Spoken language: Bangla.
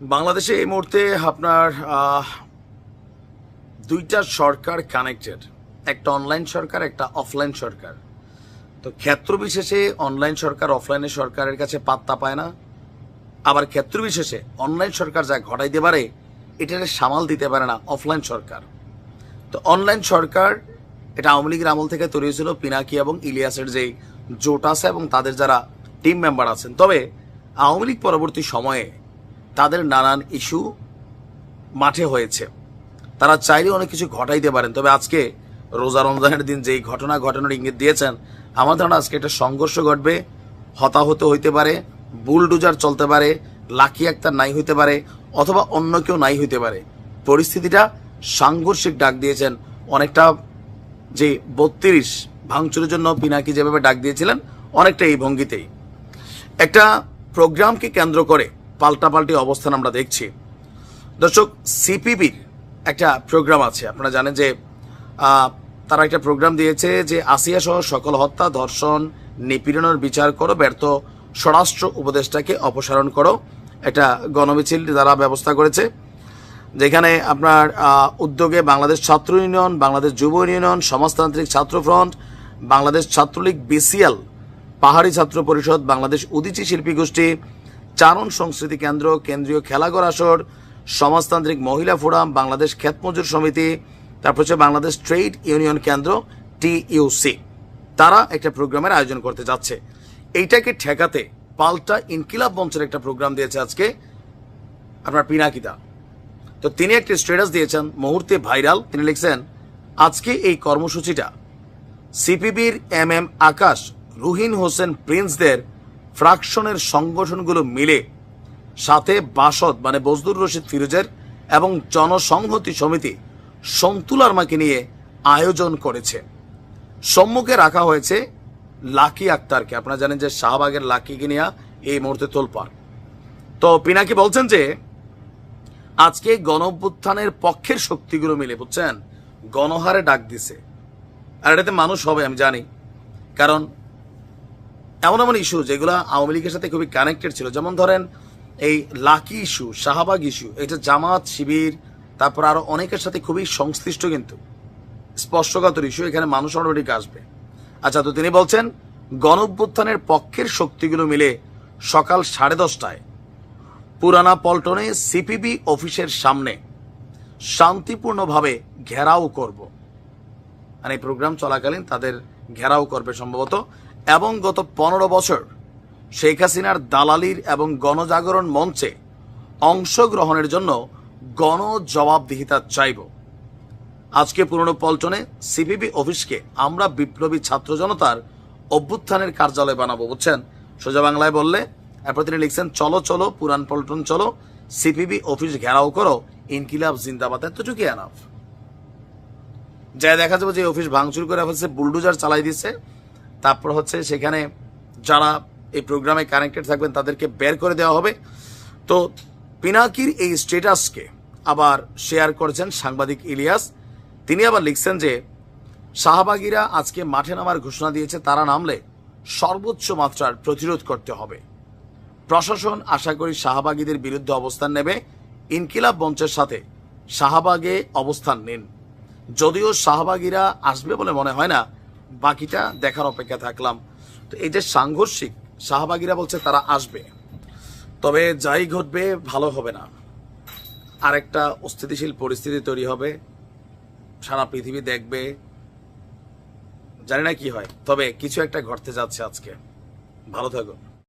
বাংলাদেশে এই মুহূর্তে আপনার দুইটা সরকার কানেক্টেড, একটা অনলাইন সরকার, একটা অফলাইন সরকার। তো ক্ষেত্র বিশেষে অনলাইন সরকার অফলাইনের সরকারের কাছে পাত্তা পায় না, আবার ক্ষেত্র বিশেষে অনলাইন সরকার যা ঘটাইতে পারে এটাকে সামাল দিতে পারে না অফলাইন সরকার। তো অনলাইন সরকার এটা আওয়ামী লীগের আমল থেকে তৈরি হয়েছিল, পিনাকি এবং ইলিয়াসের যে জোট আছে এবং তাদের যারা টিম মেম্বার আছেন। তবে আওয়ামী লীগ পরবর্তী সময়ে তাদের নানান ইস্যু মাঠে হয়েছে, তারা চাইলে অনেক কিছু ঘটাইতে পারেন। তবে আজকে রোজা রমজানের দিন যেই ঘটনা ঘটানোর ইঙ্গিত দিয়েছেন, আমার ধারণা আজকে একটা সংঘর্ষ ঘটবে, হতাহত হইতে পারে, বুলডোজার চলতে পারে, লাকি আক্তার নাই হইতে পারে, অথবা অন্য কেউ নাই হইতে পারে। পরিস্থিতিটা সাংঘর্ষিক ডাক দিয়েছেন অনেকটা, যে 32 ভাঙচুরের জন্য পিনাকি যেভাবে ডাক দিয়েছিলেন অনেকটা এই ভঙ্গিতেই। একটা প্রোগ্রামকে কেন্দ্র করে পাল্টাপাল্টি অবস্থান আমরা দেখছি। দর্শক, সিপিবির একটা প্রোগ্রাম আছে, আপনারা জানেন যে তারা একটা প্রোগ্রাম দিয়েছে যে আসিয়া সহ সকল হত্যা, ধর্ষণ, নিপীড়নের বিচার করো, ব্যর্থ স্বরাষ্ট্র উপদেষ্টাকে অপসারণ করো। একটা গণমিছিল তারা ব্যবস্থা করেছে, যেখানে আপনার উদ্যোগে বাংলাদেশ ছাত্র ইউনিয়ন, বাংলাদেশ যুব ইউনিয়ন, সমাজতান্ত্রিক ছাত্র ফ্রন্ট, বাংলাদেশ ছাত্রলীগ, বিসিএল, পাহাড়ি ছাত্র পরিষদ, বাংলাদেশ উদীচী শিল্পী গোষ্ঠী, চারণ সংস্কৃতি কেন্দ্র, কেন্দ্রীয় খেলাঘর আসর, সমাজতান্ত্রিক মহিলা ফোরাম, বাংলাদেশ ক্ষেত মজুর সমিতি, তারপর হচ্ছে বাংলাদেশ ট্রেড ইউনিয়ন কেন্দ্র TUC, তারা একটা প্রোগ্রামের আয়োজন করতে যাচ্ছে। এইটাকে ঠেকাতে পাল্টা ইনকিলাব মঞ্চের একটা প্রোগ্রাম দিয়েছে আজকে আপনার পিনাকিদা। তো তিনি একটা স্ট্যাটাস দিয়েছেন, মুহূর্তে ভাইরাল। তিনি লিখছেন, আজকে এই কর্মসূচিটা সিপিবির আকাশ, রুহিন হোসেন প্রিন্সদের ফ্রাকশনের সংগঠনগুলো মিলে, সাথে বাসদ মানে বজলুর রশিদ ফিরোজের এবং জনসংহতি সমিতি সন্তুল আরমাকে নিয়ে আয়োজন করেছে। সম্মুখে রাখা হয়েছে লাকি আক্তারকে। আপনারা জানেন যে শাহবাগের লাকিকে নিয়ে এই মুহূর্তে তোলপাড়। তো পিনাকি বলছেন যে আজকে গণ অভ্যুত্থানের পক্ষের শক্তিগুলো মিলে, বুঝছেন, গণহারে ডাক দিছে। আর এটাতে মানুষ হবে আমি জানি, কারণ এমন এমন ইস্যু যেগুলো আওয়ামী লীগের সাথে খুবই কানেক্টেড ছিল, যেমন ধরেন এই লাকি ইস্যু, শাহবাগ ইস্যু, এটা জামাত শিবির তারপর আরো অনেকের সাথে খুবই সংশ্লিষ্ট, কিন্তু স্পর্শকাতর ইস্যু। এখানে মানুষ অটোমেটিক আসবে। আচ্ছা, তো তিনি বলছেন গণ অভ্যুত্থানের পক্ষের শক্তিগুলো মিলে সকাল 10:30টায় পুরানা পল্টনে সিপিবি অফিসের সামনে শান্তিপূর্ণভাবে ঘেরাও করব। মানে এই প্রোগ্রাম চলাকালীন তাদের ঘেরাও করবে সম্ভবত। এবং গত 15 বছর শেখ হাসিনার দালালির এবং গণজাগরণ মঞ্চে অংশগ্রহণের জন্য গণ জবাবদিহিতা চাইব। আজকে পুরনো পল্টনে সিপিবি অফিসকে আমরা বিপ্লবী ছাত্র জনতার অভ্যুত্থানের কার্যালয় বানাবো, বুঝছেন, সোজা বাংলায় বললে। এরপর তিনি লিখছেন, চলো চলো পুরান পল্টন চলো, সিপিবি অফিস ঘেরাও করো, ইনকিলাব জিন্দাবাদ। এতটুকু এনাফ। যা দেখা যাবে যে অফিস ভাঙচুর করে ফেলছে, বুলডোজার চালাই দিচ্ছে। তারপর হচ্ছে সেখানে যারা এই প্রোগ্রামে কানেক্টেড থাকবেন তাদেরকে বের করে দেওয়া হবে। তো পিনাকির এই স্ট্যাটাসকে আবার শেয়ার করেছেন সাংবাদিক ইলিয়াস। তিনি আবার লিখছেন যে শাহবাগীরা আজকে মাঠে নামার ঘোষণা দিয়েছে, তারা নামলে সর্বোচ্চ মাত্রার প্রতিরোধ করতে হবে। প্রশাসন আশা করি শাহবাগীদের বিরুদ্ধে অবস্থান নেবে। ইনকিলাব মঞ্চের সাথে শাহবাগে অবস্থান নিন। যদিও শাহবাগীরা আসবে বলে মনে হয় না, বাকিটা দেখার অপেক্ষা থাকলাম। তো এই যে সাংঘর্ষিক, শাহবাগীরা বলছে তারা আসবে, তবে যাই ঘটবে ভালো হবে না। আরেকটা অস্থিতিশীল পরিস্থিতি তৈরি হবে, সারা পৃথিবী দেখবে, জানি না কি হয়, তবে কিছু একটা ঘটতে যাচ্ছে আজকে। ভালো থাকুন।